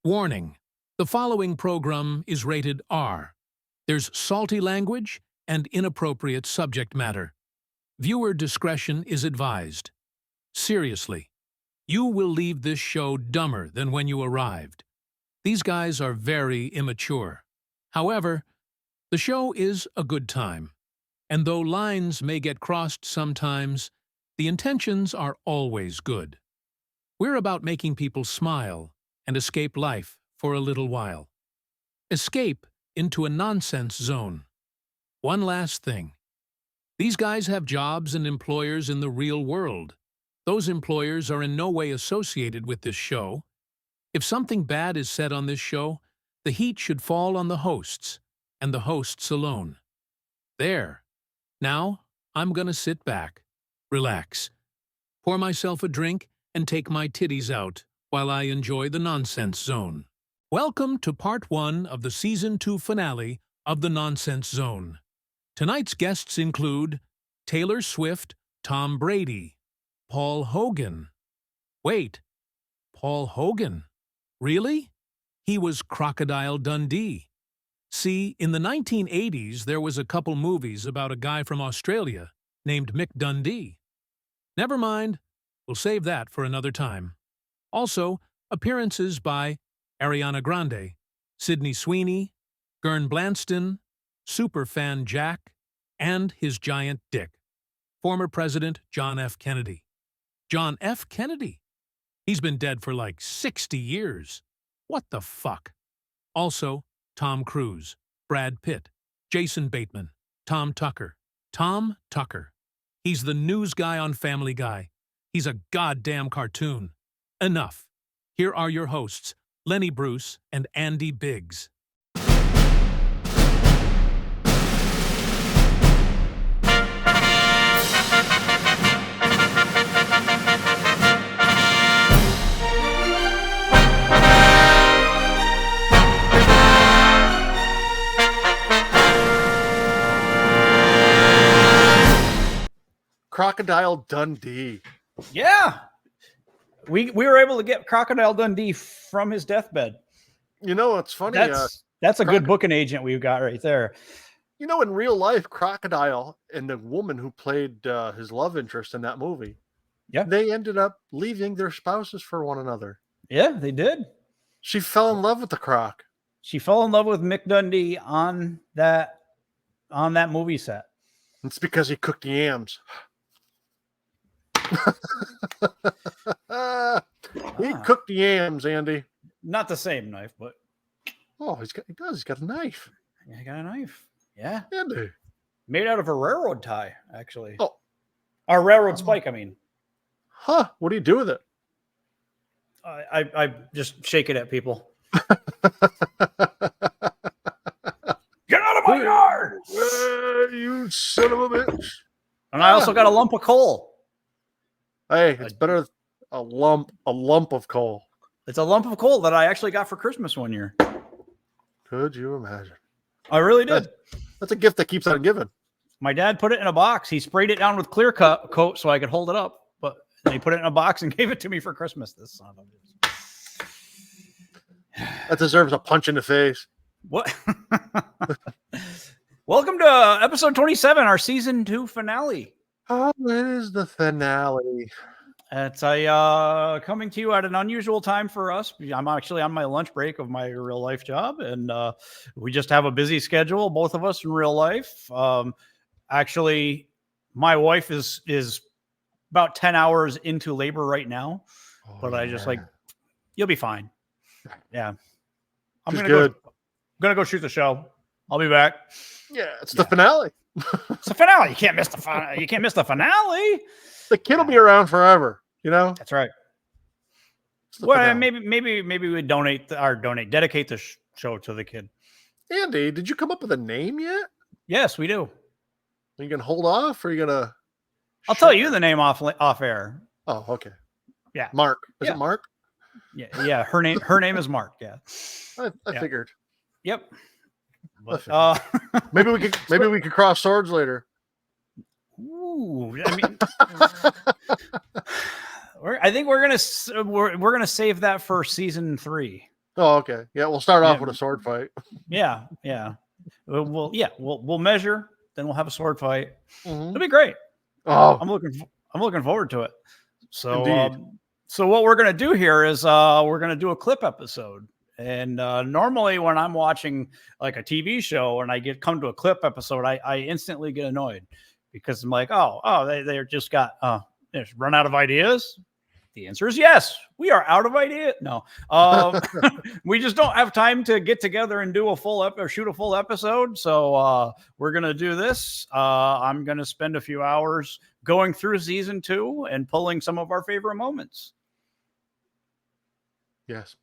Warning: the following program is rated R. There's salty language and inappropriate subject matter. Viewer discretion is advised. Seriously, you will leave this show dumber than when you arrived. These guys are very immature. However, the show is a good time. And though lines may get crossed sometimes, the intentions are always good. We're about making people smile and escape life for a little while. Escape into a nonsense zone. One last thing. These guys have jobs and employers in the real world. Those employers are in no way associated with this show. If something bad is said on this show, the heat should fall on the hosts, and the hosts alone. There. Now, I'm gonna sit back, relax, pour myself a drink, and take my titties out while I enjoy the Nonsense Zone. Welcome to Part 1 of the Season 2 finale of the Nonsense Zone. Tonight's guests include Taylor Swift, Tom Brady, Paul Hogan. Wait, Paul Hogan? Really? He was Crocodile Dundee. See, in the 1980s, there was a couple movies about a guy from Australia named Mick Dundee. Never mind, we'll save that for another time. Also, appearances by Ariana Grande, Sydney Sweeney, Gern Blanston, Superfan Jack, and his giant dick, former President John F. Kennedy. John F. Kennedy? He's been dead for like 60 years. What the fuck? Also, Tom Cruise, Brad Pitt, Jason Bateman, Tom Tucker. Tom Tucker. He's the news guy on Family Guy. He's a goddamn cartoon. Enough. Here are your hosts, Lenny Bruce and Andy Biggs. Crocodile Dundee. Yeah. We were able to get Crocodile Dundee from his deathbed. You know, it's funny. That's a good booking agent we've got right there. You know, in real life, Crocodile and the woman who played his love interest in that movie, they ended up leaving their spouses for one another. Yeah, they did. She fell in love with the croc. She fell in love with Mick Dundee on that movie set. It's because he cooked yams. He cooked yams, Andy. Not the same knife, but he's got a knife. Yeah, he got a knife. Yeah, Andy. Made out of a railroad tie, actually. Oh, a railroad spike. I mean, What do you do with it? I just shake it at people. Get out of my yard! You son of a bitch! And I also got a lump of coal. Hey, it's better a lump of coal. It's a lump of coal that I actually got for Christmas one year. Could you imagine? I really did. That's a gift that keeps on giving. My dad put it in a box. He sprayed it down with clear coat so I could hold it up. But he put it in a box and gave it to me for Christmas. This son of a bitch. That deserves a punch in the face. What? Welcome to episode 27, our season 2 finale. Oh, it is the finale. It's coming to you at an unusual time for us. I'm actually on my lunch break of my real life job, and we just have a busy schedule, both of us in real life. Actually, my wife is about 10 hours into labor right now, but I just you'll be fine. Yeah, I'm gonna go shoot the show. I'll be back. Yeah, it's the finale. It's the finale. You can't miss the finale. You can't miss the finale. The kid will be around forever. You know. That's right. Well, maybe we dedicate the show to the kid. Andy, did you come up with a name yet? Yes, we do. Are you gonna hold off, or are you gonna? I'll tell you the name off air. Oh, okay. Yeah, Mark. Is it Mark? Yeah. Her name is Mark. Yeah. I figured. Yep. Maybe we could cross swords later. Ooh, I mean, I think we're gonna save that for season 3. Oh, okay. Yeah, we'll start off Yeah. with a sword fight. Yeah. We'll measure, then we'll have a sword fight. Mhm. It'll be great. Oh, I'm looking forward to it. So, indeed. so what we're gonna do here is we're gonna do a clip episode. And normally, when I'm watching like a TV show and I come to a clip episode, I instantly get annoyed because I'm like, they're just got just run out of ideas. The answer is yes. We are out of ideas. No, we just don't have time to get together and do a full or shoot a full episode. So we're gonna do this. I'm gonna spend a few hours going through season 2 and pulling some of our favorite moments. Yes.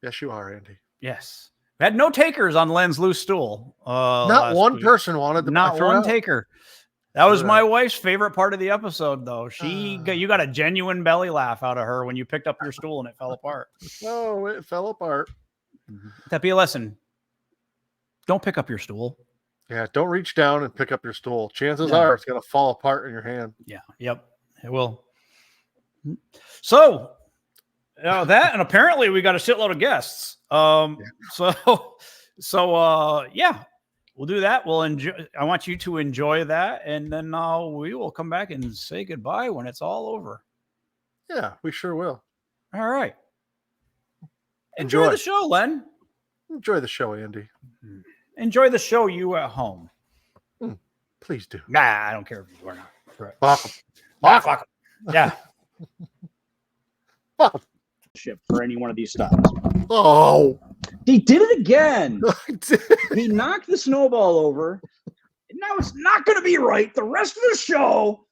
Yes, you are, Andy. Yes. We had no takers on Len's loose stool. Not one person wanted to Not throw one out. taker. That was Throw my out. wife's favorite part of the episode, though. You got a genuine belly laugh out of her when you picked up your stool and it fell apart. Oh, it fell apart. That'd be a lesson. Don't pick up your stool. Yeah, don't reach down and pick up your stool. Chances Yeah. are it's going to fall apart in your hand. Yeah. Yep. It will. So that, and apparently we got a shitload of guests. Yeah, we'll do that. We'll enjoy. I want you to enjoy that, and then we will come back and say goodbye when it's all over. Yeah, we sure will. All right. Enjoy the show, Len. Enjoy the show, Andy. Enjoy the show, you at home. Please do. Nah, I don't care if you are not. Right. Fuck 'em. Yeah. Fuck 'em. Ship for any one of these stops. Oh. He did it again. He knocked the snowball over. And now it's not going to be right the rest of the show.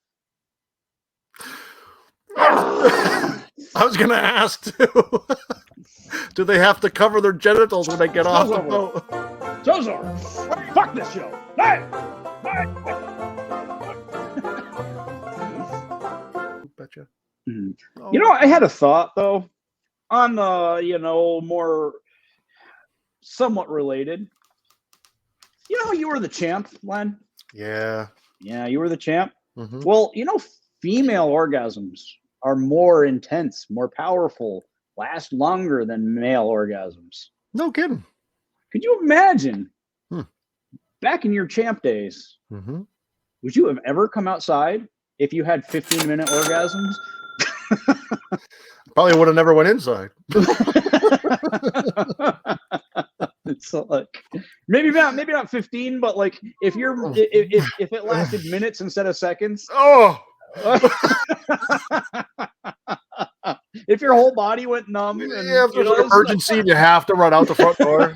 I was going to ask, too. Do they have to cover their genitals when they get off the boat? Show's over. Fuck this show. Hey! Betcha. You know, I had a thought, though, on more somewhat related. You know, you were the champ, Len. Yeah. Yeah, you were the champ. Mm-hmm. Well, female orgasms are more intense, more powerful, last longer than male orgasms. No kidding. Could you imagine back in your champ days, would you have ever come outside if you had 15-minute orgasms? Probably would have never went inside. It's like maybe not 15, but like if it lasted minutes instead of seconds. Oh. If your whole body went numb, and, if there's an emergency and you have to run out the front door.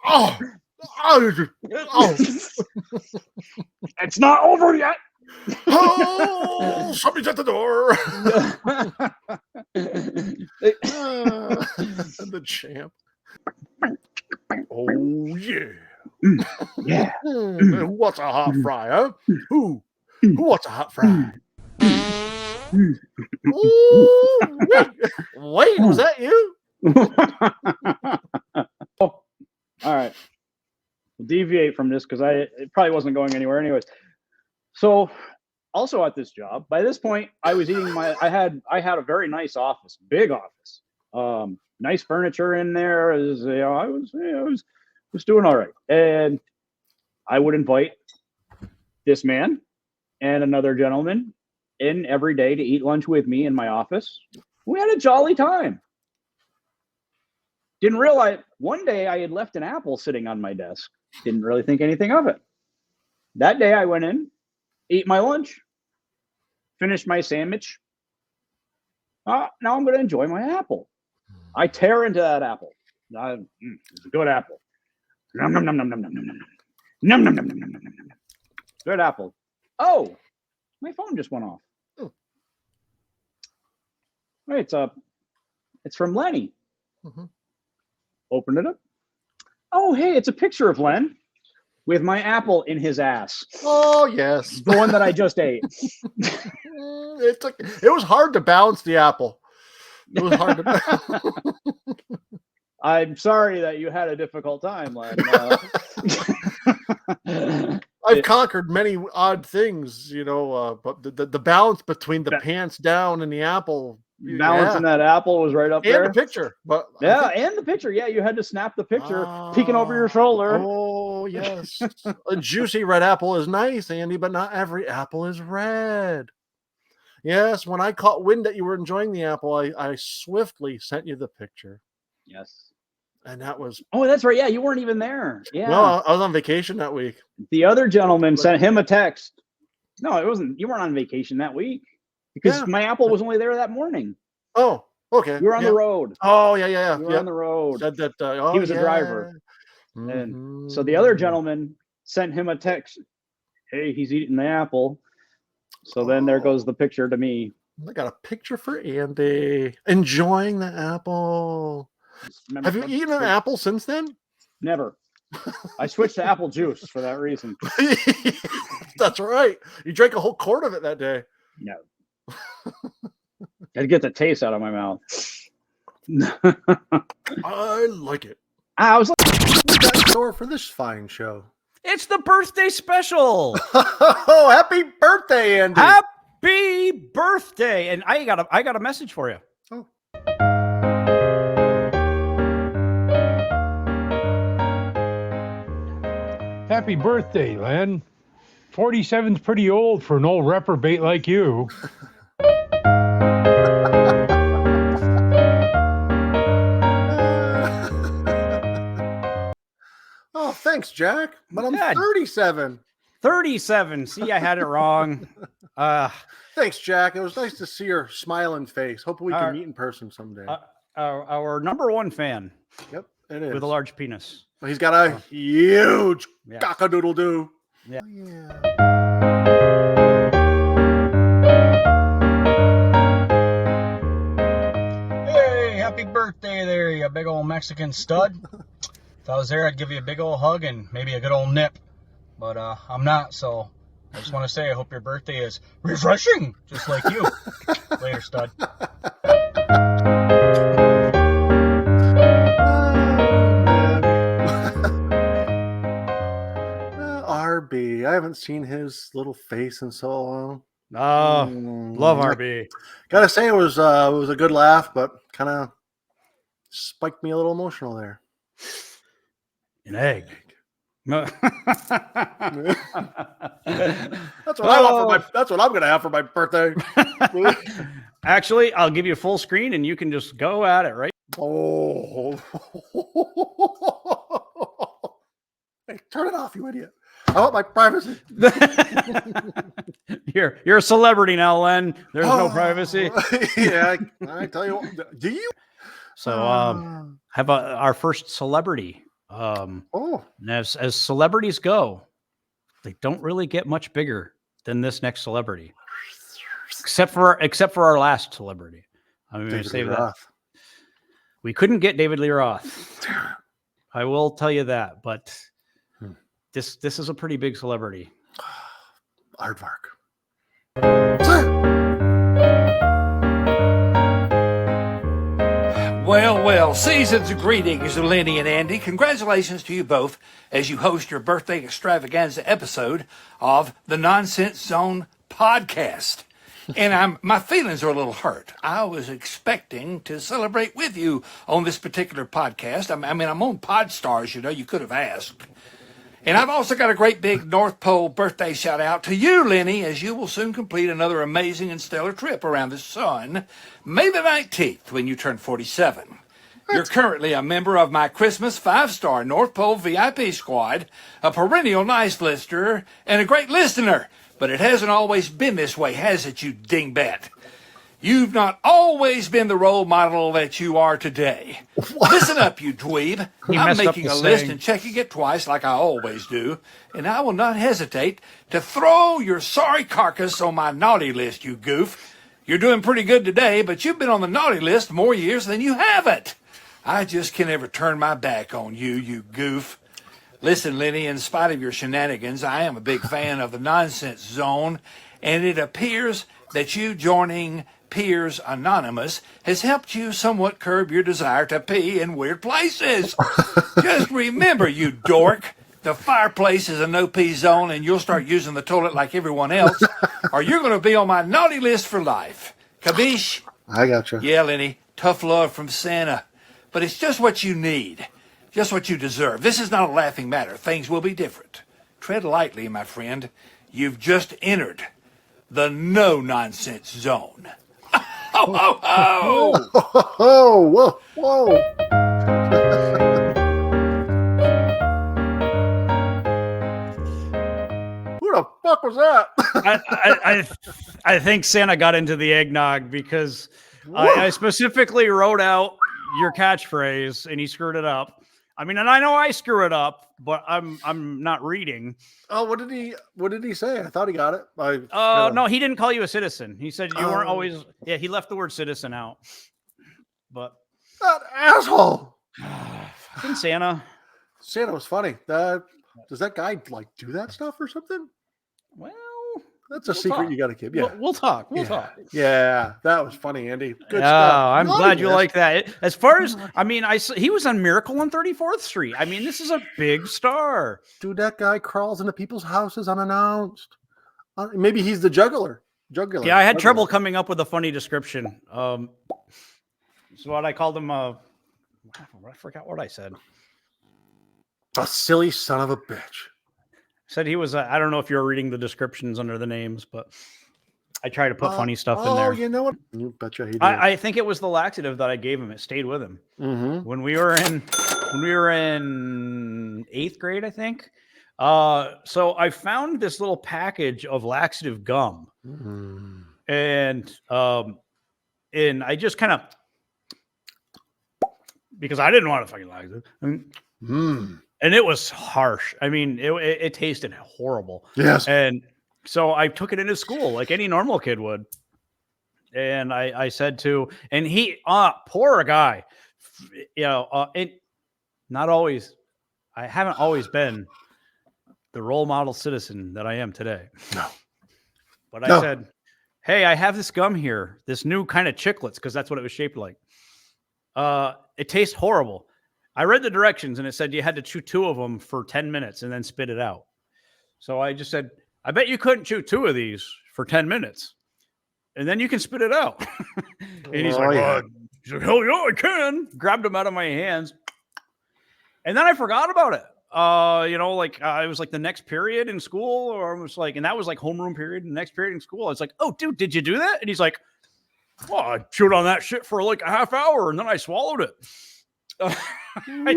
Oh. It's not over yet. Oh, somebody's at the door. The champ. Oh yeah. Yeah. Who wants a hot fry, huh? Who wants a hot fry? Ooh, wait, was that you? All right. We'll deviate from this because it probably wasn't going anywhere anyways. So also at this job, by this point, I was eating I had a very nice office, big office, nice furniture in there. I was doing all right. And I would invite this man and another gentleman in every day to eat lunch with me in my office. We had a jolly time. Didn't realize one day I had left an apple sitting on my desk. Didn't really think anything of it. That day I went in, ate my lunch, finished my sandwich. Now I'm going to enjoy my apple. I tear into that apple. It's a good apple. Nom, nom, nom, nom, nom, nom, nom, nom. Nom, nom, nom, nom, nom, nom, nom, nom. Good apple. Oh, my phone just went off. Right, it's from Lenny. Open it up. Oh, hey, it's a picture of Len with my apple in his ass. Oh, yes. The one that I just ate. It was hard to balance the apple. It was hard to I'm sorry that you had a difficult time, Len. I've conquered many odd things, but the balance between the pants down and the apple balancing that apple was right up there. And the picture, but and the picture. Yeah, you had to snap the picture, peeking over your shoulder. Oh yes, a juicy red apple is nice, Andy, but not every apple is red. Yes, when I caught wind that you were enjoying the apple, I swiftly sent you the picture. Yes. And that was... Oh, that's right. Yeah, you weren't even there. Yeah. No, I was on vacation that week. The other gentleman sent him a text. No, it wasn't. You weren't on vacation that week because my apple was only there that morning. Oh, okay. You were on the road. Oh, yeah. You were on the road. Said that, he was a driver. And so the other gentleman sent him a text. Hey, he's eating the apple. So then there goes the picture to me. I got a picture for Andy enjoying the apple. Have you eaten an apple since then? Never. I switched to apple juice for that reason. That's right. You drank a whole quart of it that day. No. I'd get the taste out of my mouth. I like it. I was like, what's that store for this fine show? It's the birthday special. Oh, happy birthday, Andy. Happy birthday. And I got a message for you. Oh. Happy birthday, Len. 47's pretty old for an old reprobate like you. Oh, thanks, Jack. But I'm 37. 37. See, I had it wrong. Thanks, Jack. It was nice to see your smiling face. Hopefully we can meet in person someday. Our number one fan. Yep, it is. With a large penis. He's got a huge cock-a-doodle-doo. Yeah. Oh, yeah. Hey, happy birthday there, you big old Mexican stud. If I was there, I'd give you a big old hug and maybe a good old nip. But I'm not, so I just want to say I hope your birthday is refreshing, just like you. Later, stud. RB. I haven't seen his little face in so long. Love RB. Gotta say it was a good laugh, but kind of spiked me a little emotional there. An egg. That's what I want for that's what I'm gonna have for my birthday. Actually, I'll give you full screen and you can just go at it, right? Oh. Hey, turn it off, you idiot. I want my privacy. You're a celebrity now, Len. There's no privacy. Yeah, I tell you what. Do you? So have our first celebrity. And as celebrities go, they don't really get much bigger than this next celebrity, except for our last celebrity. I'm going to save that. We couldn't get David Lee Roth. I will tell you that, but this is a pretty big celebrity. Aardvark. Well, season's greetings to Lenny and Andy. Congratulations to you both as you host your birthday extravaganza episode of the Nonsense Zone podcast. And my feelings are a little hurt. I was expecting to celebrate with you on this particular podcast. I'm on Podstars, you could have asked. And I've also got a great big North Pole birthday shout out to you, Lenny, as you will soon complete another amazing and stellar trip around the sun, May the 19th, when you turn 47. You're currently a member of my Christmas 5-star North Pole VIP squad, a perennial nice listener, and a great listener. But it hasn't always been this way, has it, you dingbat? You've not always been the role model that you are today. Listen up, you dweeb. I'm making a list and checking it twice like I always do, and I will not hesitate to throw your sorry carcass on my naughty list, you goof. You're doing pretty good today, but you've been on the naughty list more years than you haven't. I just can never turn my back on you, you goof. Listen, Lenny, in spite of your shenanigans, I am a big fan of the Nonsense Zone, and it appears that you joining Peers Anonymous has helped you somewhat curb your desire to pee in weird places. Just remember, you dork, the fireplace is a no-pee zone, and you'll start using the toilet like everyone else, or you're going to be on my naughty list for life. Kabish? I gotcha. Yeah, Lenny, tough love from Santa. But it's just what you need, just what you deserve. This is not a laughing matter. Things will be different. Tread lightly, my friend. You've just entered the no-nonsense zone. Ho, ho, ho! Oh, whoa, whoa. Who the fuck was that? I think Santa got into the eggnog because I specifically wrote out your catchphrase and he screwed it up. I mean, and I know I screw it up, but I'm not reading. Oh, what did he say? I thought he got it. No, he didn't call you a citizen. He said you weren't always. Yeah, he left the word citizen out. But that asshole. Fucking Santa. Santa was funny. Does that guy like do that stuff or something? Well, that's a we'll secret talk. you got to keep. Yeah, We'll talk. We'll talk. Yeah, that was funny, Andy. Good Yeah, stuff. I'm glad you Naughtiness. like that. As far as I mean, he was on Miracle on 34th Street. I mean, this is a big star. Dude, that guy crawls into people's houses unannounced. Maybe he's the juggler. Yeah, I had trouble coming up with a funny description. So what I called him, I forgot what I said. A silly son of a bitch. Said he was. I don't know if you're reading the descriptions under the names, but I try to put funny stuff in there. Oh, you know what? You betcha he did. I think it was the laxative that I gave him. It stayed with him when we were in 8th grade, I think. So I found this little package of laxative gum, and I just kind of, because I didn't want to fucking laxative. And it was harsh. I mean, it tasted horrible. Yes. And so I took it into school like any normal kid would. And I said and he, poor guy, not always, I haven't always been the role model citizen that I am today. No. But I said, hey, I have this gum here, this new kind of chiclets, because that's what it was shaped like. It tastes horrible. I read the directions and it said you had to chew 2 of them for 10 minutes and then spit it out. So I just said, I bet you couldn't chew 2 of these for 10 minutes and then you can spit it out. And he's like, he's like, hell yeah, I can. Grabbed them out of my hands. And then I forgot about it. It was like the next period in school, or it was like, and that was like homeroom period. The next period in school, I was like, oh, dude, did you do that? And he's like, well, I chewed on that shit for like a half hour and then I swallowed it. So I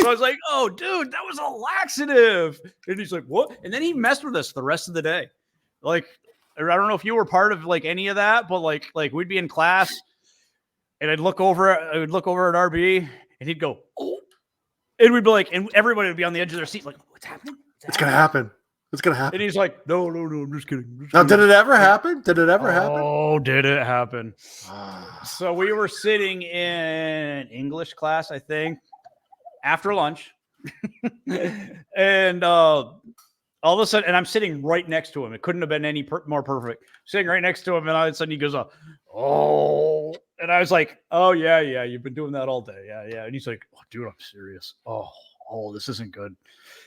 was like, oh, dude, that was a laxative. And he's like, what? And then he messed with us the rest of the day. Like, I don't know if you were part of like any of that, but like we'd be in class and I would look over at RB and he'd go, oh, and we'd be like, and everybody would be on the edge of their seat, like, what's happening? It's going to happen. It's going to happen. And he's like, no, I'm just kidding. Now, did it ever happen? Did it ever happen? Oh, did it happen? So we were sitting in English class, I think, after lunch. And all of a sudden, and I'm sitting right next to him. It couldn't have been any more perfect. Sitting right next to him, and all of a sudden he goes, oh. And I was like, oh, yeah, you've been doing that all day. Yeah. And he's like, oh, dude, I'm serious. Oh, this isn't good.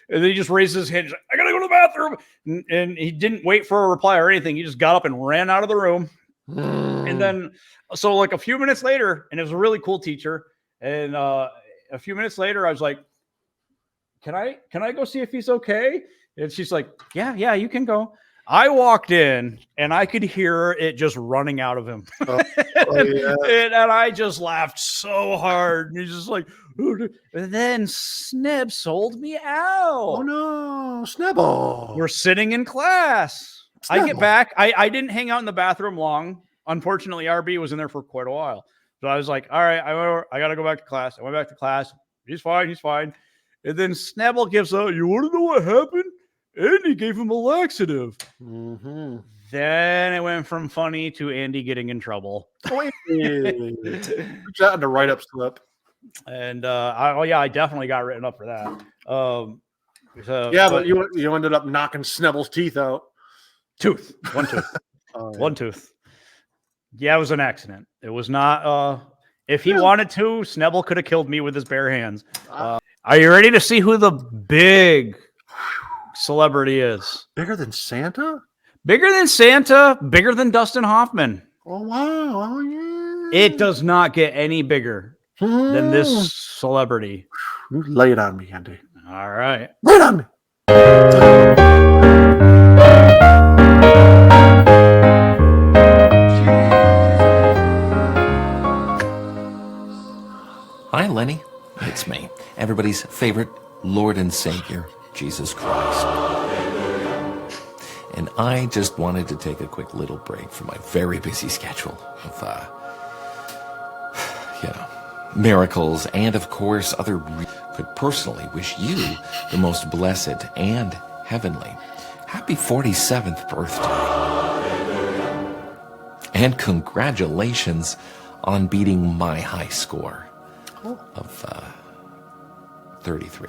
And then he just raises his hand. He's like, I got to go to the bathroom. And he didn't wait for a reply or anything. He just got up and ran out of the room. And then, so like a few minutes later, and it was a really cool teacher. And a few minutes later, I was like, can I go see if he's okay? And she's like, yeah, you can go. I walked in and I could hear it just running out of him. And I just laughed so hard. And he's just like, and then Snib sold me out. Oh no, Snibble. We're sitting in class. Snibble. I get back. I didn't hang out in the bathroom long. Unfortunately, RB was in there for quite a while. So I was like, all right, I got to go back to class. I went back to class. He's fine. And then Snabble gives out, you want to know what happened? And he gave him a laxative. Mm-hmm. Then it went from funny to Andy getting in trouble. That on the write-up slip. And I definitely got written up for that. But you ended up knocking Snibble's teeth out. One tooth. One tooth. Yeah, it was an accident. It was not. If he wanted to, Snibble could have killed me with his bare hands. Are you ready to see who the big celebrity is? Bigger than Santa? Bigger than Santa, bigger than Dustin Hoffman. Oh wow! Oh yeah! It does not get any bigger than this celebrity. You lay it on me, Andy. All right. Lay it on me. Hi, Lenny. It's me, everybody's favorite Lord and Savior, Jesus Christ. And I just wanted to take a quick little break from my very busy schedule of, miracles and, of course, other could personally wish you the most blessed and heavenly happy 47th birthday. And congratulations on beating my high score of 33.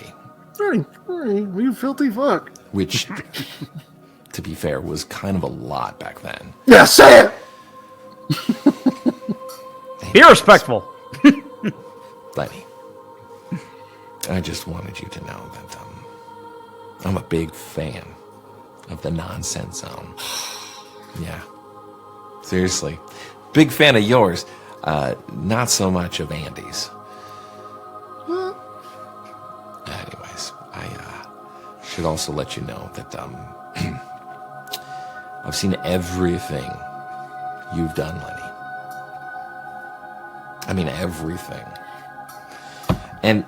33? You filthy fuck. Which, to be fair, was kind of a lot back then. Yeah, say it! Be respectful. Lenny, I just wanted you to know that I'm a big fan of the Nonsense Zone. Yeah, seriously. Big fan of yours. Not so much of Andy's. Anyways, I should also let you know that I've seen everything you've done, Lenny. I mean, everything. And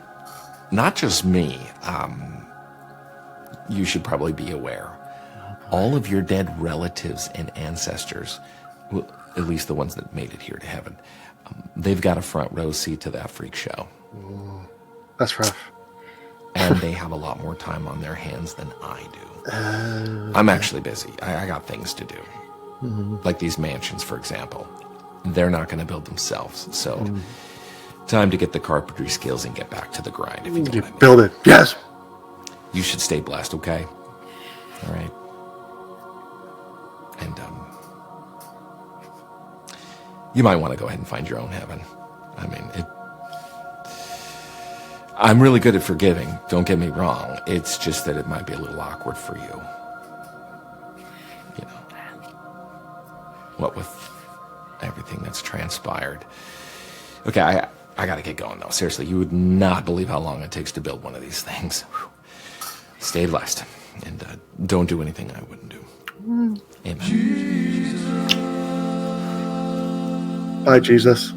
not just me. You should probably be aware. All of your dead relatives and ancestors, well, at least the ones that made it here to heaven, they've got a front row seat to that freak show. Ooh, that's rough. And they have a lot more time on their hands than I do. I'm actually busy. I got things to do. Like these mansions, for example. They're not going to build themselves. So, time to get the carpentry skills and get back to the grind, if you know what I mean. Build it. Yes. You should stay blessed, okay? All right. And, you might want to go ahead and find your own heaven. I mean, I'm really good at forgiving, don't get me wrong. It's just that it might be a little awkward for you. You know, what with everything that's transpired. Okay, I gotta get going though. Seriously, you would not believe how long it takes to build one of these things. Whew. Stay blessed, and don't do anything I wouldn't do. Amen. Bye, Jesus.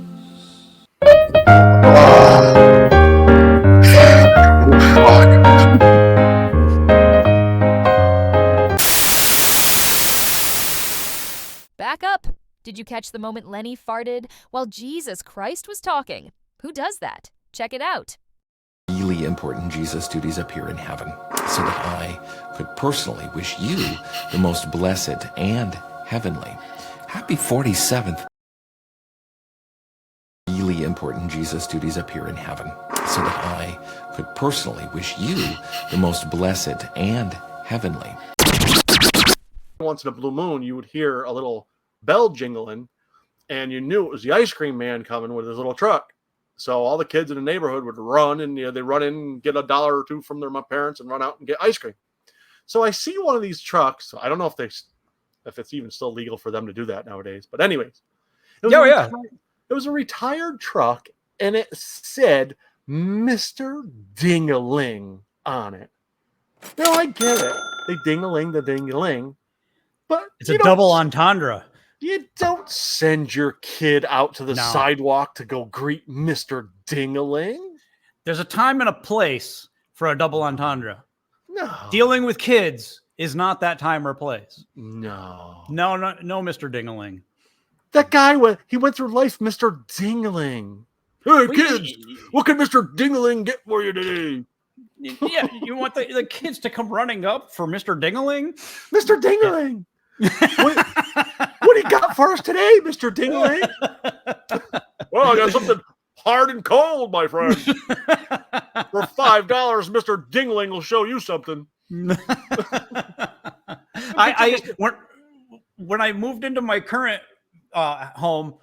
Back up! Did you catch the moment Lenny farted while Jesus Christ was talking? Who does that? Check it out. Really important Jesus duties up here in heaven, so that I could personally wish you the most blessed and heavenly happy 47th. Really important Jesus duties up here in heaven, so that I could personally wish you the most blessed and heavenly. Once in a blue moon, you would hear a little bell jingling, and you knew it was the ice cream man coming with his little truck. So all the kids in the neighborhood would run, and they run in and get $1 or $2 from their parents and run out and get ice cream. So I see one of these trucks. I don't know if it's even still legal for them to do that nowadays. But anyways, it was a retired truck, and it said Mr. Ding-a-ling on it. Now I get it. They ding-a-ling the ding-a-ling, but It's a double entendre. You don't send your kid out to the sidewalk to go greet Mr. Ding-a-ling. There's a time and a place for a double entendre. No. Dealing with kids is not that time or place. No, Mr. Ding-a-ling. That guy went through life, Mr. Ding-a-ling. Hey, kids, what can Mr. Ding-a-ling get for you today? Yeah, you want the kids to come running up for Mr. Ding-a-ling? Mr. Ding-a-ling. What do you got for us today, Mr. Ding-a-ling? Well, I got something hard and cold, my friend. For $5, Mr. Ding-a-ling will show you something. When I moved into my current home,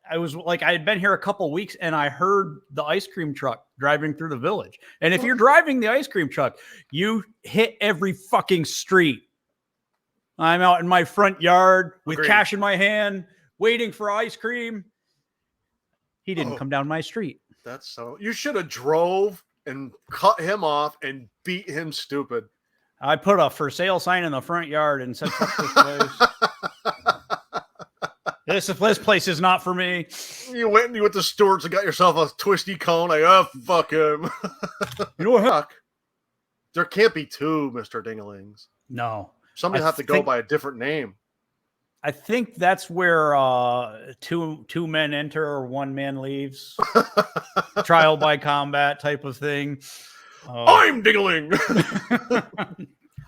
I had been here a couple weeks, and I heard the ice cream truck driving through the village. And if you're driving the ice cream truck, you hit every fucking street. I'm out in my front yard with cash in my hand, waiting for ice cream. He didn't Oh. come down my street. That's so. You should have drove and cut him off and beat him stupid. I put a for sale sign in the front yard and said, "Fuck this place. This place is not for me." You went to Stewart's and got yourself a twisty cone. Like, oh, fuck him. You know what? Fuck. There can't be two Mr. Dinglings. No. Somebody I have to go think- by a different name. I think that's where two men enter or one man leaves. Trial by combat type of thing. I'm Dingling.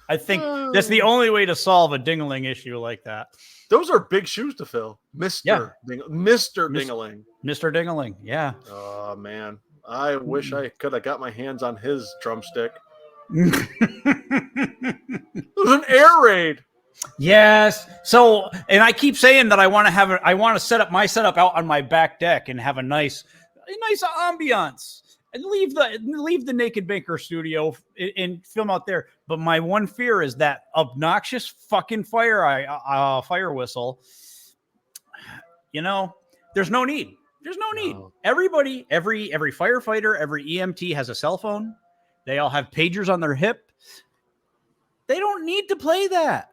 I think that's the only way to solve a dingling issue like that. Those are big shoes to fill. Mr. Yeah. Mr. Dingling. Mr. Dingling, yeah. Oh, man. I wish I could have got my hands on his drumstick. It was an air raid. Yes. So, and I keep saying that I want to set up my setup out on my back deck and have a nice ambiance and leave the Naked Banker studio and film out there. But my one fear is that obnoxious fucking fire whistle. You know, there's no need. There's no need. Everybody, every firefighter, every EMT has a cell phone. They all have pagers on their hip. They don't need to play that.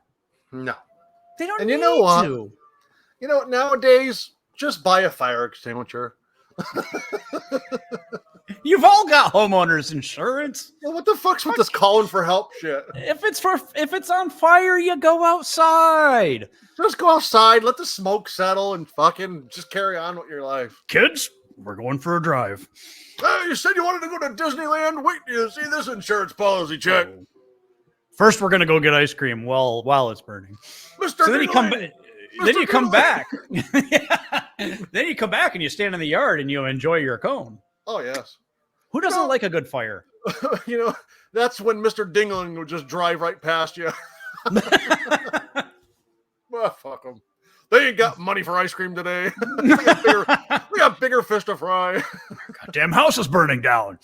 No. They don't And need you know what? to. You know, nowadays, just buy a fire extinguisher. You've all got homeowners insurance. Well, what the fuck's with this calling for help shit? If it's on fire, you go outside. Just go outside, let the smoke settle, and fucking just carry on with your life. Kids, we're going for a drive. Hey, you said you wanted to go to Disneyland? Wait till you see this insurance policy check. First, we're gonna go get ice cream while it's burning. Mr. So then you come Dingling! then you Mr. come Dingling! back. Then you come back and you stand in the yard and you enjoy your cone. Oh, yes. Who doesn't like a good fire? You know, that's when Mr. Dingling would just drive right past you. Well, fuck them. They ain't got money for ice cream today. we got bigger fish to fry. Goddamn house is burning down.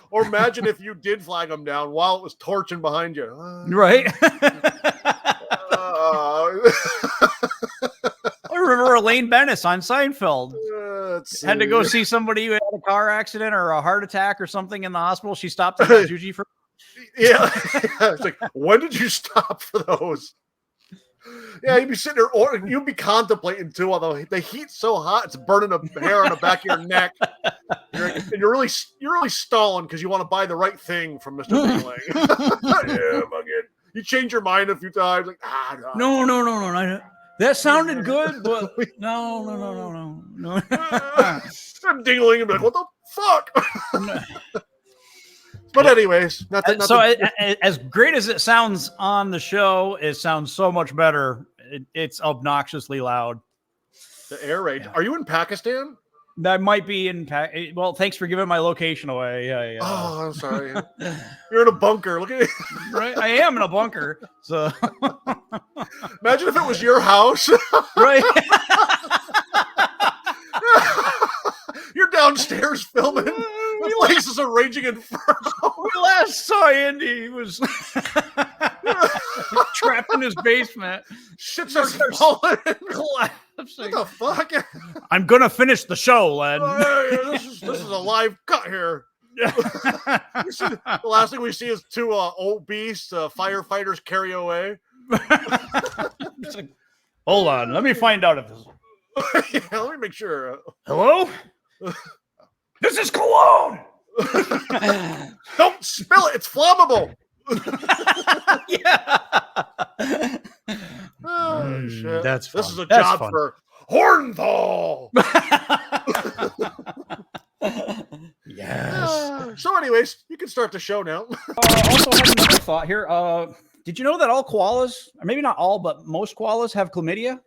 Or imagine if you did flag them down while it was torching behind you. Right? Uh, I remember Elaine Bennis on Seinfeld. let's Had to go see. see somebody who had a car accident or a heart attack or something in the hospital. She stopped at Juji for. Yeah. It's like, when did you stop for those? Yeah, you'd be sitting there, or you'd be contemplating too. Although the heat's so hot, it's burning a hair on the back of your neck, and you're really stalling because you want to buy the right thing from Mr. Dingling. Yeah, fucking. You change your mind a few times, like No. That sounded good, but no. I'm Dingling and be like, what the fuck? But anyways, nothing. So as great as it sounds on the show, it sounds so much better. It's obnoxiously loud. The air raid. Yeah. Are you in Pakistan? That might be in well, thanks for giving my location away. Yeah. Oh, I'm sorry. You're in a bunker. Look at it. Right. I am in a bunker. So imagine if it was your house. Right. You're downstairs filming. The place is a raging inferno. We last saw Andy. He was trapped in his basement. Shit starts falling. Collapsing. What the fuck? I'm gonna finish the show, Len. This is a live cut here. The last thing we see is two obese firefighters carry away. Like, hold on, let me find out if this. Yeah, let me make sure. Hello? This is cologne. Don't spill it. It's flammable. Yeah. Oh, shit. That's fun. This is a That's job fun. for Hornthal. Yes. So, anyways, you can start the show now. Also, had another thought here. Did you know that all koalas, or maybe not all, but most koalas have chlamydia?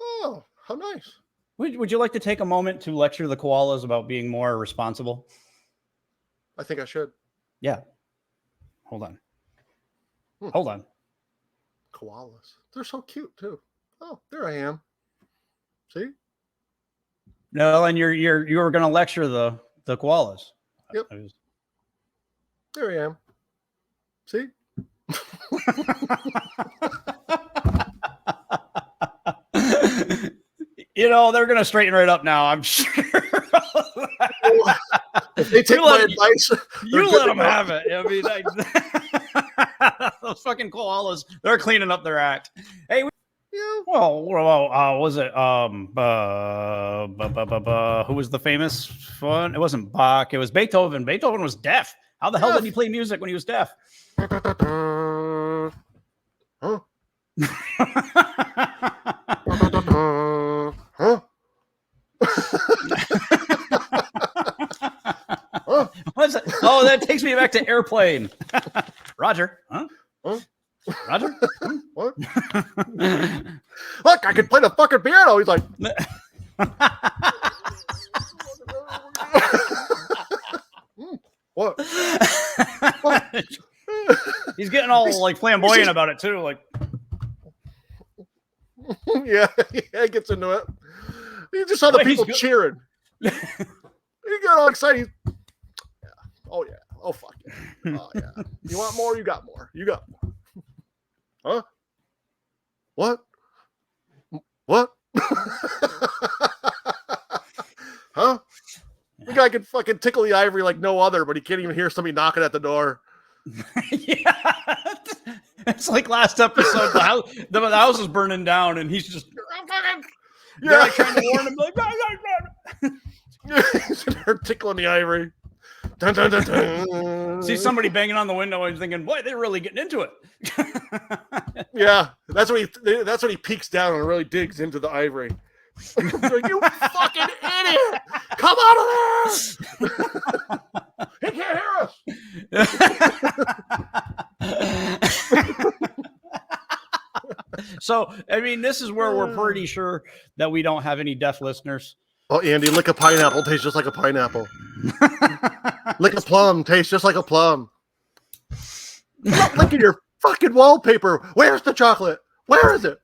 Oh, how nice. Would you like to take a moment to lecture the koalas about being more responsible? I think I should. Yeah. Hold on. Hold on. Koalas. They're so cute, too. Oh, there I am. See? No, and you were going to lecture the koalas. Yep. There I am. See? You know, they're gonna straighten right up now. I'm sure. If they take my advice, You let them have it. I mean, those fucking koalas, they're cleaning up their act. Hey, well, was it who was the famous one? It wasn't Bach. It was Beethoven. Beethoven was deaf. How the hell did he play music when he was deaf? Huh? What is it? Oh, that takes me back to Airplane. Roger. Huh? Roger? What? Look, I can play the fucking piano. He's like, what? What? He's getting all like flamboyant about it too. Like, yeah, he gets into it. You just saw the people cheering. He got all excited. Yeah. Oh yeah. Oh fuck yeah. Oh yeah. You want more? You got more. You got more. Huh? What? What? Huh? The guy can fucking tickle the ivory like no other, but he can't even hear somebody knocking at the door. yeah, it's like last episode. The house is burning down, and he's just they're like trying to warn him, like, he's in there tickling the ivory. Dun, dun, dun, dun. See somebody banging on the window and thinking, boy, they're really getting into it. Yeah, that's when he peeks down and really digs into the ivory. Like, you fucking idiot! Come out of there! He can't hear us. So, I mean, this is where we're pretty sure that we don't have any deaf listeners. Oh, Andy, lick a pineapple tastes just like a pineapple. Lick a plum tastes just like a plum. Stop licking your fucking wallpaper. Where's the chocolate? Where is it?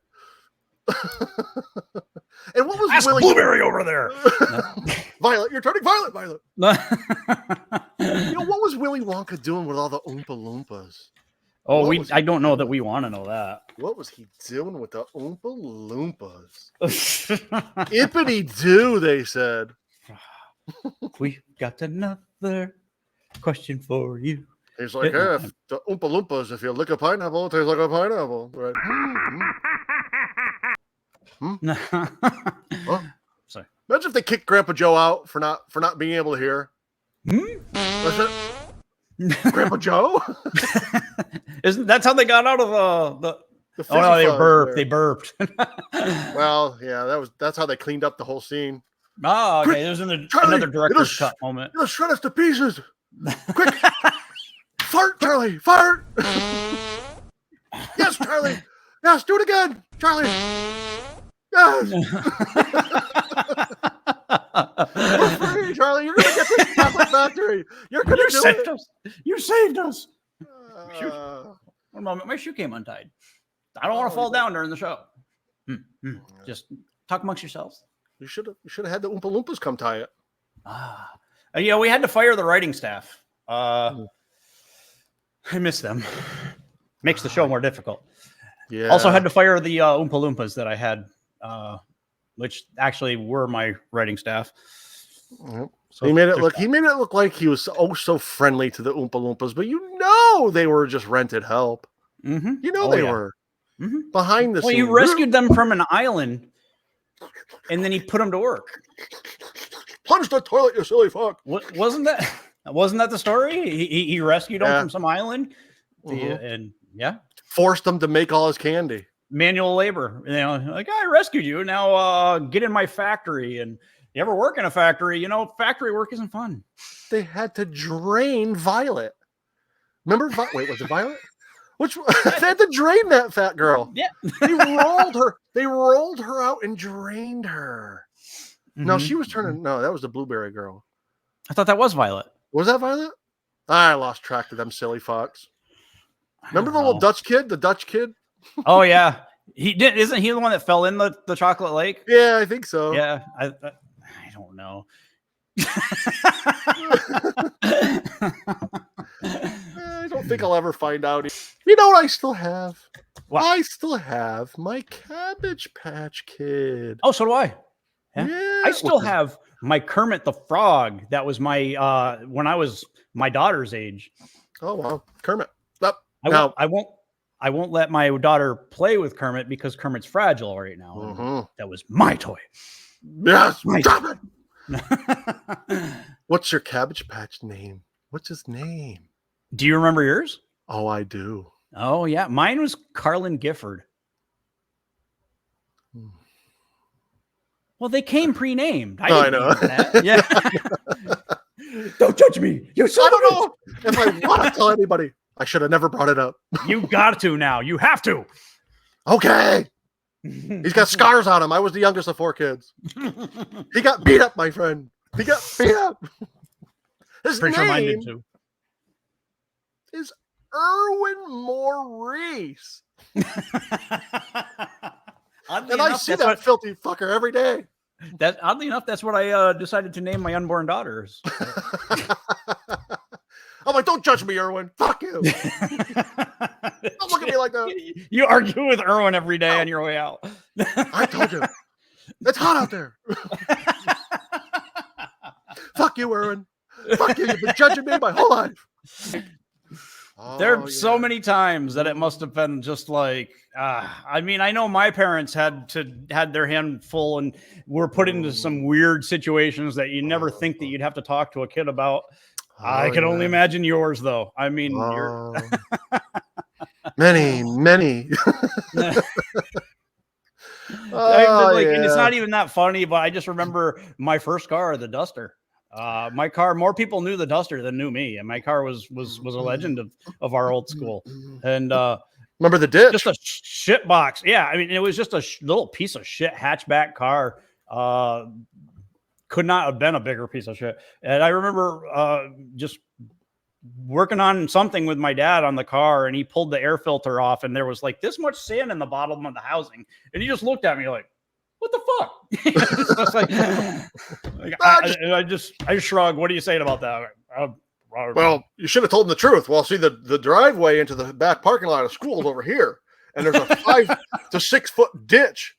And what was Ask Willy Blueberry over there? Violet, you're turning violet, Violet. You know, what was Willy Wonka doing with all the Oompa Loompas? Oh, I don't know that we want to know that. What was he doing with the Oompa Loompas? Ippity-doo, they said. We got another question for you. He's like, hey, if the Oompa Loompas, if you lick a pineapple, it tastes like a pineapple. Right? Huh? Sorry. Imagine if they kicked Grandpa Joe out for not being able to hear. What's it? Grandpa Joe? Isn't that's how they got out of the fizzy oh no, they fuzz burped. there. They burped. Well, yeah, that's how they cleaned up the whole scene. Oh, okay. There's Charlie, another director's cut moment. It'll shred us to pieces. Quick. Fart, Charlie. Fart. Yes, Charlie. Yes, do it again, Charlie. Yes. We're free, Charlie. You're gonna get this chocolate factory. You're gonna do saved it. us. You saved us. One moment, my shoe came untied. I don't want to fall down during the show. Just talk amongst yourselves. You should have had the Oompa Loompas come tie it. Yeah, we had to fire the writing staff. I miss them. Makes the show more difficult. Yeah. Also had to fire the Oompa Loompas that I had, which actually were my writing staff. Yep. So he made it look like he was so friendly to the Oompa Loompas, but you know they were just rented help. Mm-hmm. You know they were behind the scenes. Well, you rescued them from an island, and then he put them to work. Punch the toilet, you silly fuck! Wasn't that the story? He rescued them from some island, and forced them to make all his candy. Manual labor. You know, like, I rescued you. Now get in my factory. And you ever work in a factory? You know, factory work isn't fun. They had to drain Violet. Remember? Wait, was it Violet? Which they had to drain that fat girl. Yeah, they rolled her. They rolled her out and drained her. No, she was turning. No, that was the blueberry girl. I thought that was Violet. Was that Violet? I lost track of them silly fucks. Remember the little Dutch kid? The Dutch kid? Oh yeah, he did. Isn't he the one that fell in the chocolate lake? Yeah, I think so. Yeah, I don't know. I don't think I'll ever find out. You know what I still have? What? I still have my Cabbage Patch Kid. Oh, so do I. Yeah. Yeah, I still which is- have my Kermit the Frog. That was my when I was my daughter's age. Oh wow, Kermit. Up I now. won't, I won't I won't let my daughter play with Kermit because Kermit's fragile right now. and Mhm. That was my toy. Yes, My stop it. What's your Cabbage Patch name? What's his name? Do you remember yours? Oh, I do. Oh yeah, mine was Carlin Gifford. Hmm. Well, they came pre-named. Oh, I didn't know. name that. Yeah. Don't judge me. You I don't know if I want to tell anybody. I should have never brought it up. You got to now. You have to. Okay. He's got scars on him. I was the youngest of 4 kids. He got beat up, my friend. He got beat up. His Pretty sure mine name did too. is Erwin Maurice. Oddly And I enough, see that's that what- filthy fucker every day. oddly enough, that's what I decided to name my unborn daughters. I'm like, don't judge me, Erwin. Fuck you. Don't look at me like that. You argue with Erwin every day on your way out. I told you. It's hot out there. Fuck you, Erwin. Fuck you. You've been judging me my whole life. There Oh, are so yeah. many times that it must have been just like, I mean, I know my parents had their hand full and were put into some weird situations that you never think that you'd have to talk to a kid about. I Oh, can only yeah. imagine yours, though. I mean, you're Oh. Many. Oh, and it's yeah. not even that funny, but I just remember my first car, the Duster. My car, more people knew the Duster than knew me, and my car was a legend of our old school. And Remember the ditch? just a shit box. Yeah, I mean, it was just a little piece of shit hatchback car. Could not have been a bigger piece of shit. And I remember just working on something with my dad on the car, and he pulled the air filter off, and there was like this much sand in the bottom of the housing, and he just looked at me like, "What the fuck?" So I was like, I just shrugged. What are you saying about that? Well, you should have told him the truth. Well, see, the driveway into the back parking lot of school is over here, and there's a 5 to 6 foot ditch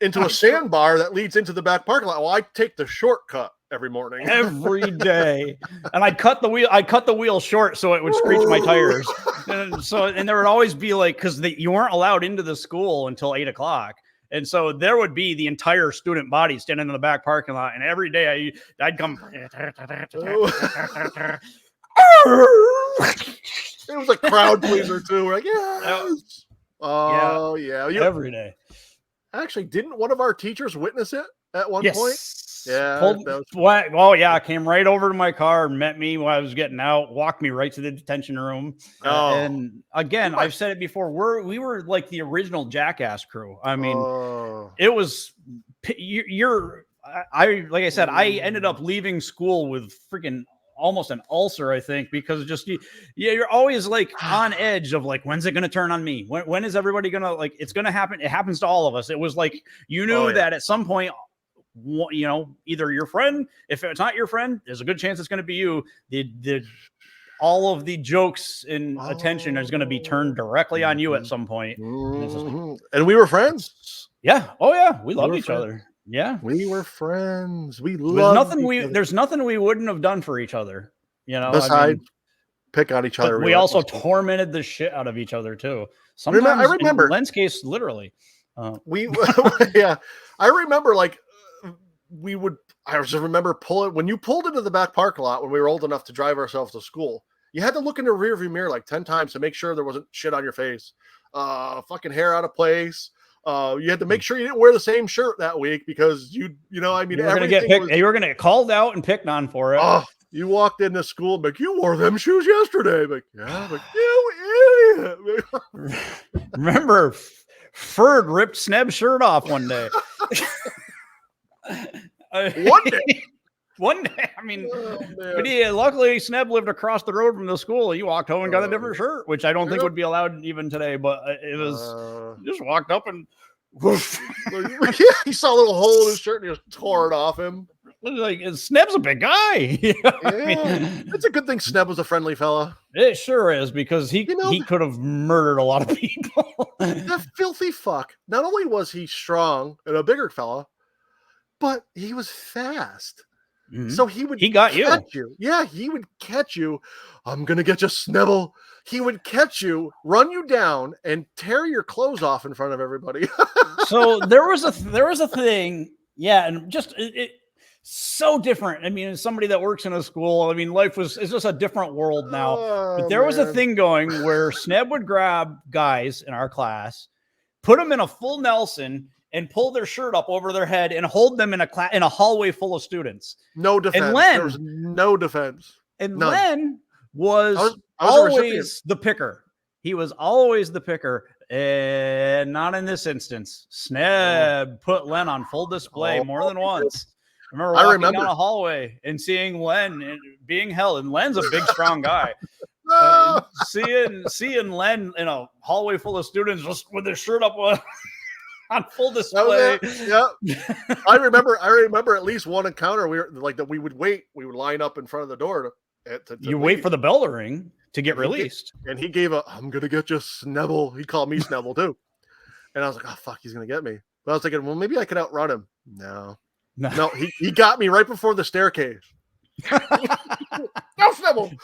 into a sandbar that leads into the back parking lot. Well, I take the shortcut every morning. every day, and I'd cut the wheel short so it would screech my tires. And there would always be like, because you weren't allowed into the school until 8 o'clock. And so there would be the entire student body standing in the back parking lot, and every day I'd come. It was a crowd pleaser too. We're like, yes. Oh yeah. Every day. Actually, didn't one of our teachers witness it at one point? Yeah. that was- Oh yeah, came right over to my car and met me while I was getting out, walked me right to the detention room. Oh. And again, I've said it before, we were like the original Jackass crew. I mean, Oh. it was like I said, I ended up leaving school with freaking almost an ulcer, I think, because just you're always like on edge of like, when's it going to turn on me? When is everybody going to, like, it's going to happen? It happens to all of us. It was like, you knew that at some point, you know, either your friend, if it's not your friend, there's a good chance it's going to be you. All of the jokes and attention is going to be turned directly on you at some point. And we were friends. Yeah. Oh yeah. We loved were each friends. other. Yeah. We were friends. We There's loved there's nothing we wouldn't have done for each other. You know, besides pick on each other. but we also tormented the shit out of each other too. Sometimes, I remember in Len's case, literally. Yeah, I remember like I just remember when you pulled into the back parking lot when we were old enough to drive ourselves to school. You had to look in the rearview mirror like 10 times to make sure there wasn't shit on your face, fucking hair out of place. You had to make sure you didn't wear the same shirt that week because I mean, You were gonna get picked. You were gonna get called out and picked on for it. Oh, you walked into school, like, you wore them shoes yesterday. Like, yeah, like, you idiot. Remember, Ferd ripped Sneb's shirt off one day. One day. One day. I mean, Oh, but luckily Sneb lived across the road from the school. He walked home and got a different shirt, which I don't think would be allowed even today. But it was just walked up and woof. He saw a little hole in his shirt and he just tore it off him. Like, Sneb's a big guy. You know what I mean? It's a good thing Sneb was a friendly fella. It sure is, because he could have murdered a lot of people. That filthy fuck. Not only was he strong and a bigger fella, but he was fast. Mhm. So he would He got you. catch you. Yeah, he would catch you. I'm gonna get you, Snibble. He would catch you, run you down, and tear your clothes off in front of everybody. So there was a thing, yeah, and just it so different. I mean, as somebody that works in a school, I mean, it's just a different world now. But there was a man. thing going where Sneb would grab guys in our class, put them in a full Nelson, and pull their shirt up over their head and hold them in a hallway full of students. No defense. And Len, there was no defense. and None. Len was I was a recipient. always the picker. He was always the picker, and not in this instance. Sneb put Len on full display Oh, more than once. I remember I walking remember. down a hallway and seeing Len and being held, and Len's a big, strong guy. Ah! Seeing Len in a hallway full of students just with his shirt up on full That display. was it. Yeah. I remember at least one encounter we would wait. We would line up in front of the door to You wait leave. for the bell to ring to get released. And he gave I'm gonna get you, Snebble. He called me Snebble too. And I was like, oh fuck, he's gonna get me. But I was thinking, well, maybe I could outrun him. No, he got me right before the staircase. No, Snebble.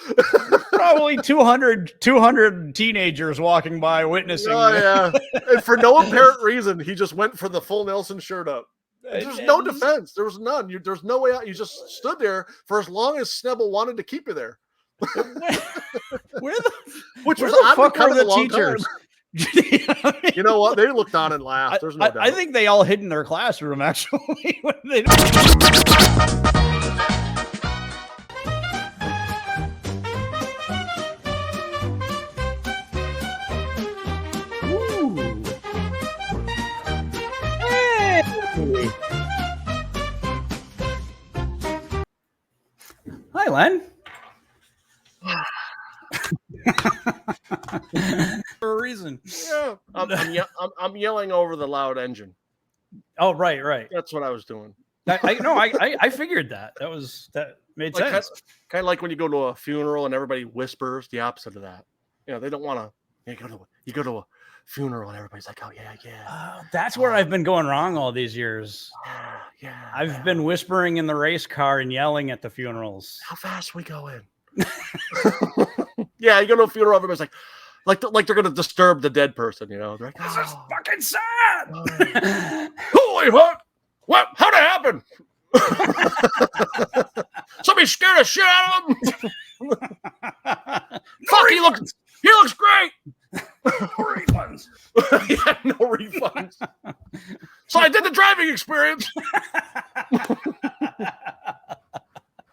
Probably 200 teenagers walking by witnessing. Oh yeah. And for no apparent reason, he just went for the full Nelson shirt up. There's no defense. There was none. There's no way out. You just stood there for as long as Snebble wanted to keep you there. Where the Which where was the oddly fuck kind were of a the long teachers? time. You know what? They looked on and laughed. There's no doubt. I think they all hid in their classroom actually. When they- Ooh. Hey. Hi, Len. For a reason. Yeah, I'm yelling over the loud engine. Oh, right. That's what I was doing. I figured that made Like, sense. Kind of like when you go to a funeral and everybody whispers. The opposite of that. You know, they don't want to. You go to a funeral and everybody's like, oh yeah. That's where I've been going wrong all these years. Yeah. I've been whispering in the race car and yelling at the funerals. How fast we going? Yeah, you go to a funeral, everybody's like they're gonna disturb the dead person. You know, they're like, This is fucking sad. holy fuck! What? How'd it happen? Somebody scared the shit out of him. Fuck, he looks great. No refunds. Yeah, no refunds. So I did the driving experience.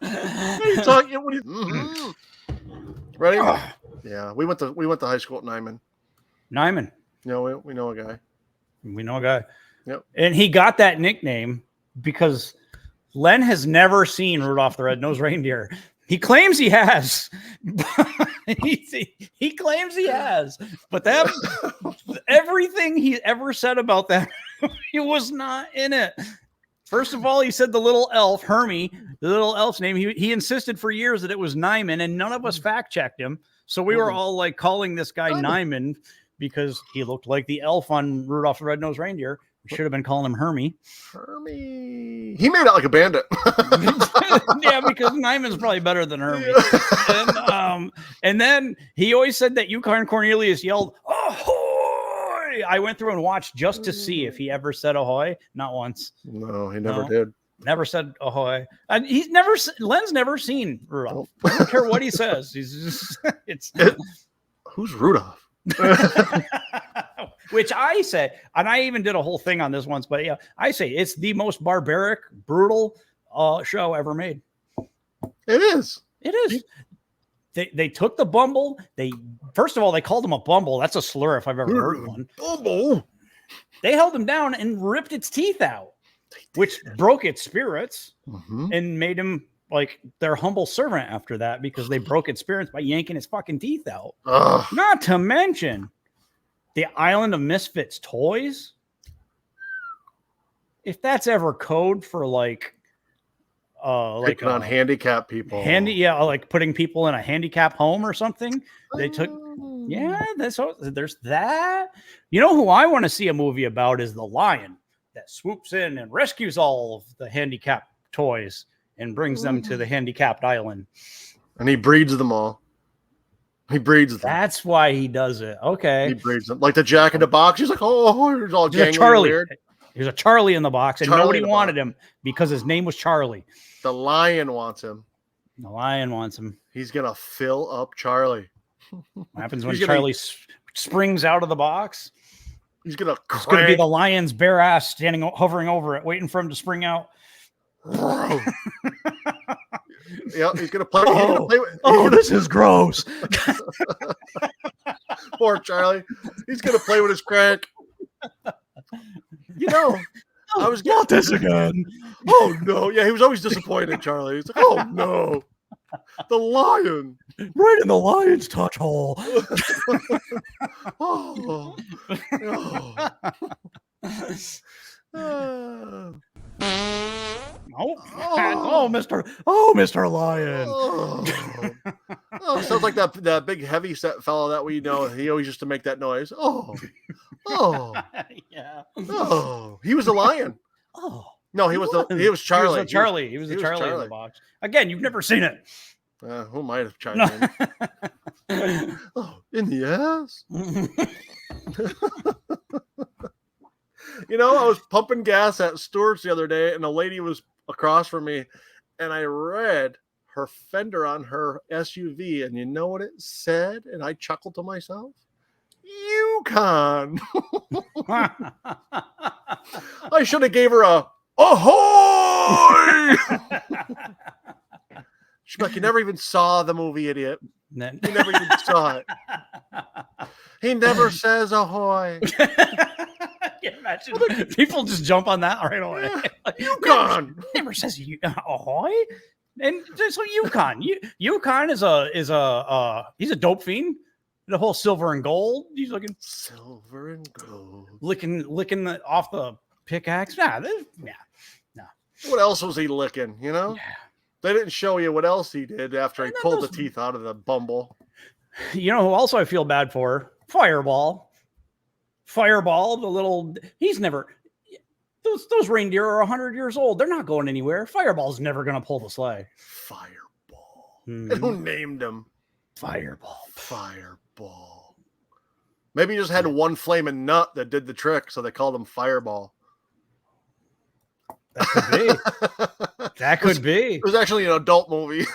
Mhm. Ready? Yeah, we went to high school at Nyman. Nyman. You know, we know a guy. We know a guy. Yep. And he got that nickname because Len has never seen Rudolph the Red-Nosed Reindeer. He claims he has. he claims he has. But that everything he ever said about that he was not in it. First of all, he said the little elf, Hermie, the little elf's name. He insisted for years that it was Nyman, and none of us fact-checked him. So we were all like calling this guy Nyman because he looked like the elf on Rudolph the Red-Nosed Reindeer. We should have been calling him Hermie. Hermie. He made out like a bandit. Yeah, because Nyman's probably better than Hermie. And then he always said that Yukon Cornelius yelled, "Ahoy!" I went through and watched just to see if he ever said ahoy. Not once. No, he never No. did. Never said ahoy. And Len's never seen Rudolph. I don't care what he says. He's just, Who's Rudolph? Which I say, and I even did a whole thing on this once, but yeah, I say it's the most barbaric, brutal show ever made. It is. It is. They took the Bumble. First of all, they called him a Bumble. That's a slur if I've ever heard one. Bumble. They held him down and ripped its teeth out, which broke its spirits Mhm. and made him like their humble servant after that because they broke its spirits by yanking his fucking teeth out. Ugh. Not to mention the Island of Misfits toys. If that's ever code for like Picking on handicapped people. like putting people in a handicap home or something. They took there's that. You know who I want to see a movie about is The Lion. that swoops in and rescues all of the handicapped toys and brings them to the handicapped island. And he breeds them all. He breeds them. That's why he does it. Okay. He breeds them. Like the Jack in the Box. He's like, oh, he's all There's a gangly Charlie. and weird. There's a Charlie in the box, and Charlie nobody in the wanted box. him because his name was Charlie. The lion wants him. The lion wants him. He's going to fill up Charlie. What happens when He's gonna- Charlie springs out of the box? He's going to It's going to be crank. the lion's bare ass standing, hovering over it, waiting for him to spring out. Yeah, he's going to play. He's gonna play with, This is gross. poor Charlie. He's going to play with his crank. You know, I was Not this again. Oh no! Yeah, he was always disappointed. Charlie. He's like, oh no, the lion. Right in the lion's touch hole. Oh, no. Oh, Mr. Lion. Oh, sounds like that big heavy set fellow that we know. He always used to make that noise. Oh, Yeah. oh. He was a lion. Oh. No, he was Charlie. He was a Charlie. He was a Charlie in the box. Again, you've never seen it. Who might have chimed in? Oh, in the ass. You know, I was pumping gas at Stewart's the other day, and a lady was across from me, and I read her fender on her SUV, and you know what it said? And I chuckled to myself. Yukon. I should have gave her a ahoy. She's like, you never even saw the movie, idiot. You never even saw it. He never says ahoy. Imagine people just jump on that right away. Yeah. Yukon. Never says ahoy. And so Yukon is a he's a dope fiend. The whole silver and gold. He's looking silver and gold, licking off the pickaxe. Nah. What else was he licking? You know, they didn't show you what else he did after he pulled the teeth out of the bumble. You know who also I feel bad for? Fireball. Fireball, the little. He's never. Those reindeer are 100 years old. They're not going anywhere. Fireball's never going to pull the sleigh. Fireball. Hmm. And who named him? Fireball. Fireball. Maybe he just had one flaming nut that did the trick, so they called him Fireball. That could be. That could be. It was actually an adult movie.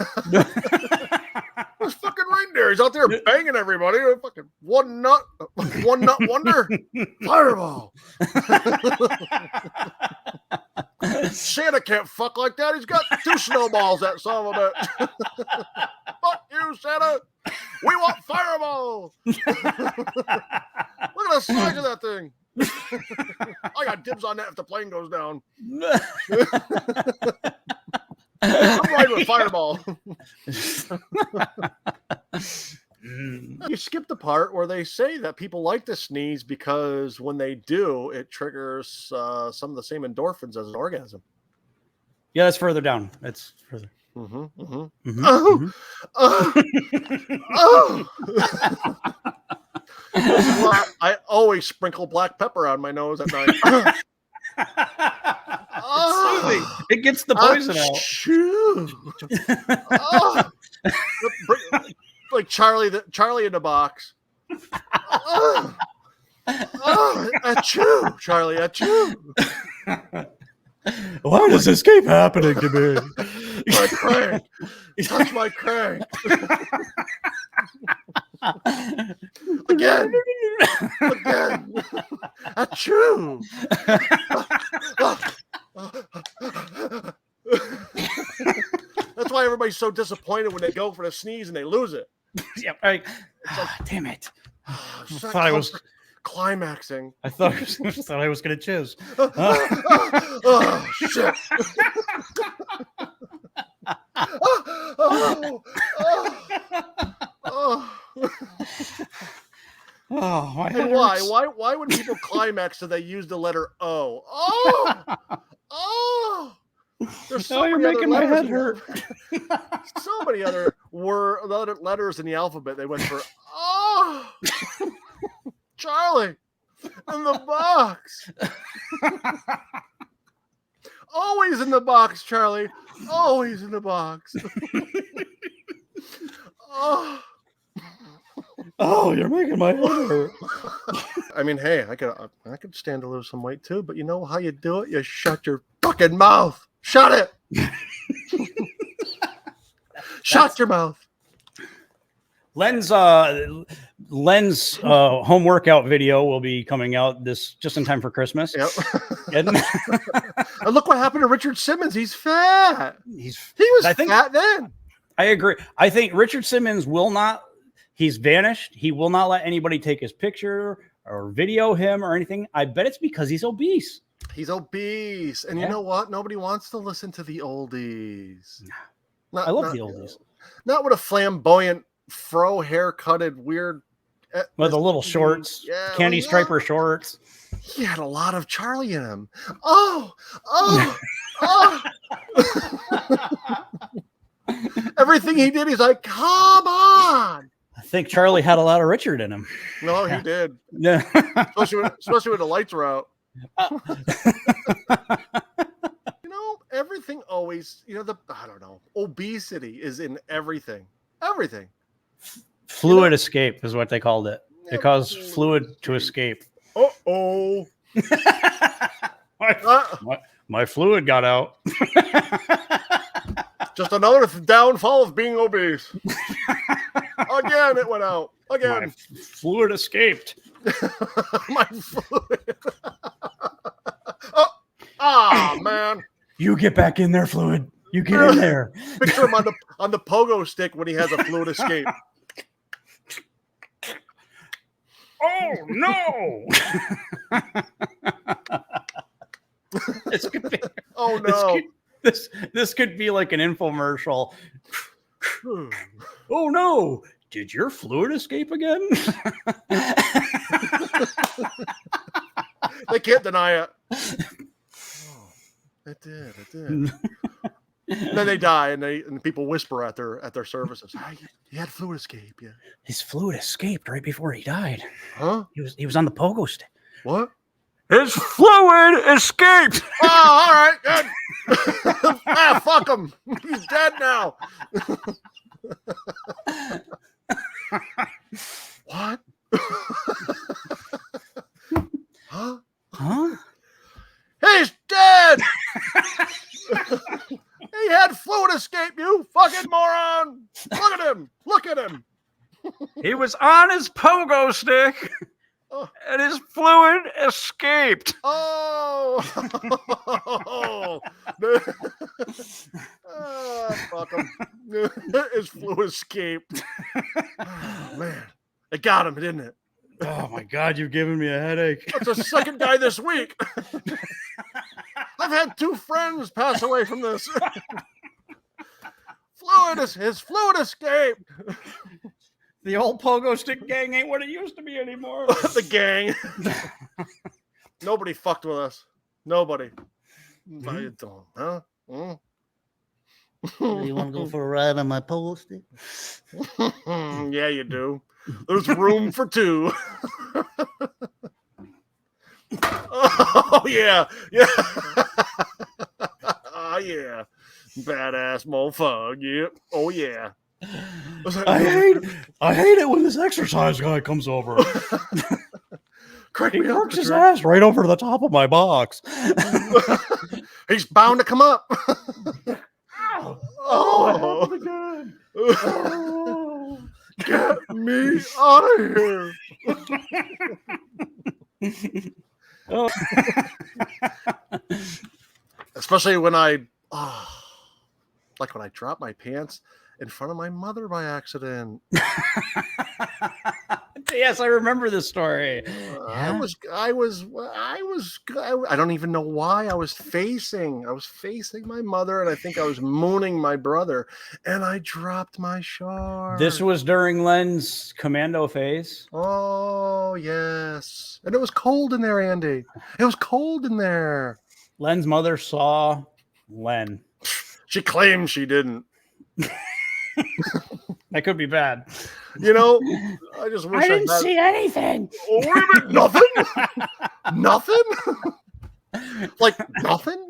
This fucking reindeer. He's out there banging everybody. Fucking one nut wonder. Fireball. Santa can't fuck like that. He's got 2 snowballs, that son of a bitch. Fuck you, Santa. We want Fireball. Look at the size of that thing. I got dibs on that if the plane goes down. I'm riding with Fireball. You skipped the part where they say that people like to sneeze because when they do, it triggers some of the same endorphins as an orgasm. Yeah, that's further down. That's further. This is why I always sprinkle black pepper on my nose at night. It gets the poison out. Like Charlie in the box. Achoo, Charlie, achoo. Why does this keep happening to me? My crank. Touch my crank. Again. Achoo. That's why everybody's so disappointed when they go for the sneeze and they lose it. Yep. Damn it. I thought I was climaxing. I thought I was going to chiz. Oh, shit. And why when people climax do they use the letter O? There's so you're many making other my head letters. hurt. So many other letters in the alphabet. They went for Charlie. In the box. Always in the box, Charlie. Always in the box. Oh. Oh, you're making my head hurt. I mean, hey, I could stand to lose some weight too, but you know how you do it? You shut your fucking mouth. Shut it. Shut your mouth. Len's home workout video will be coming out just in time for Christmas. Yep. And And look what happened to Richard Simmons. He's fat. He was fat then. I agree. I think Richard Simmons he's vanished. He will not let anybody take his picture or video him or anything. I bet it's because he's obese. He's obese. And you know what? Nobody wants to listen to the oldies. I love the oldies. Not with a flamboyant, fro haircutted, weird. With the little shorts, candy striper shorts. He had a lot of Charlie in him. Oh. Everything he did, he's like, come on. I think Charlie had a lot of Richard in him. No, he did. Yeah. especially when the lights were out. Everything always, I don't know. Obesity is in everything. Everything. Fluid escape is what they called it. It caused fluid to escape. Uh-oh. My fluid got out. Just another downfall of being obese. Again, it went out. Again. My fluid escaped. My fluid. Oh, man. You get back in there, fluid. You get in there. Picture him on the pogo stick when he has a fluid escape. Oh no! Oh no! This could be like an infomercial. Oh no! Did your fluid escape again? They can't deny it. It did. And then they die, and people whisper at their services. He had fluid escape. Yeah, his fluid escaped right before he died. Huh? He was on the pogo stick. What? His fluid escaped. Oh, all right, good. Fuck him. He's dead now. What? Huh? Huh? He's dead. He had fluid escape, you fucking moron. Look at him. Look at him. He was on his pogo stick, and his fluid escaped. Oh. Fuck him. His fluid escaped. Oh, man. It got him, didn't it? Oh, my God. You've given me a headache. That's the second guy this week. I've had 2 friends pass away from this. His fluid escaped. The old pogo stick gang ain't what it used to be anymore. The gang. Nobody fucked with us. Nobody. I don't, huh? You want to go for a ride on my pogo stick? Yeah, you do. There's room for 2. Oh, yeah. Yeah. Oh, yeah. Badass mofug. Yep. Oh, yeah. I hate it when this exercise guy comes over. He works his ass right over the top of my box. He's bound to come up. Oh, get me out of here. Oh. Especially when I dropped my pants in front of my mother by accident. Yes, I remember this story. I don't even know why. I was facing my mother, and I think I was mooning my brother, and I dropped my short. This was during Len's commando phase. Oh, yes. And it was cold in there, Andy. It was cold in there. Len's mother saw Len. She claimed she didn't. That could be bad. You know, I just wish I didn't had... see anything. Oh, wait a minute, nothing? Nothing? Like nothing?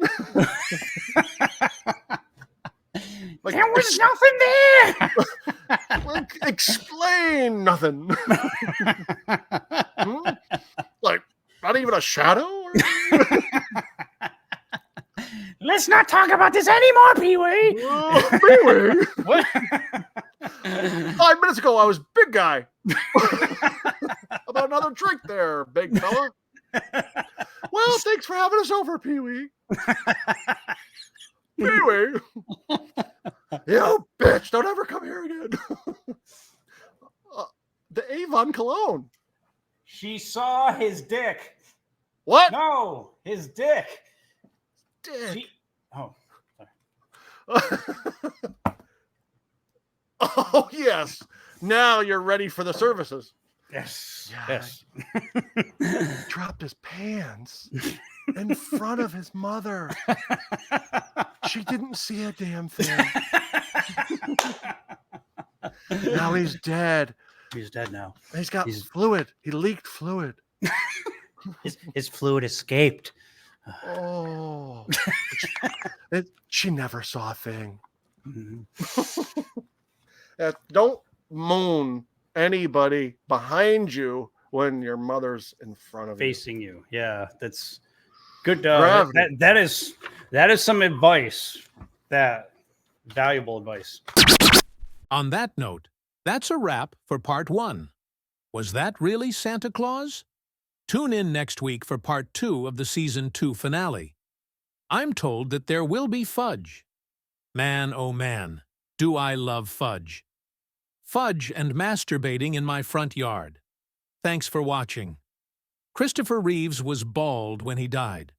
Like, There was nothing there. like, explain nothing. Hmm? Like, not even a shadow? Let's not talk about this anymore, Pee-wee. Pee-wee? What? 5 minutes ago, I was big guy. About another drink there, big fella. Well, thanks for having us over, Pee-wee. Pee-wee. You bitch, don't ever come here again. The Avon cologne. She saw his dick. What? No, his dick. Dick. She... Oh, Oh, yes. Now you're ready for the services. yes. Yeah. Yes. He dropped his pants in front of his mother. She didn't see a damn thing. Now he's dead. He's dead now. He's got fluid. He leaked fluid. His fluid escaped. Oh. She never saw a thing. Mhm. Don't moan anybody behind you when your mother's in front of Facing you. Yeah, that's good. Gravity. That is some advice. That valuable advice. On that note, that's a wrap for Part 1. Was that really Santa Claus? Tune in next week for Part 2 of the Season 2 finale. I'm told that there will be fudge. Man, oh man, do I love fudge. Fudge and masturbating in my front yard. Thanks for watching. Christopher Reeves was bald when he died.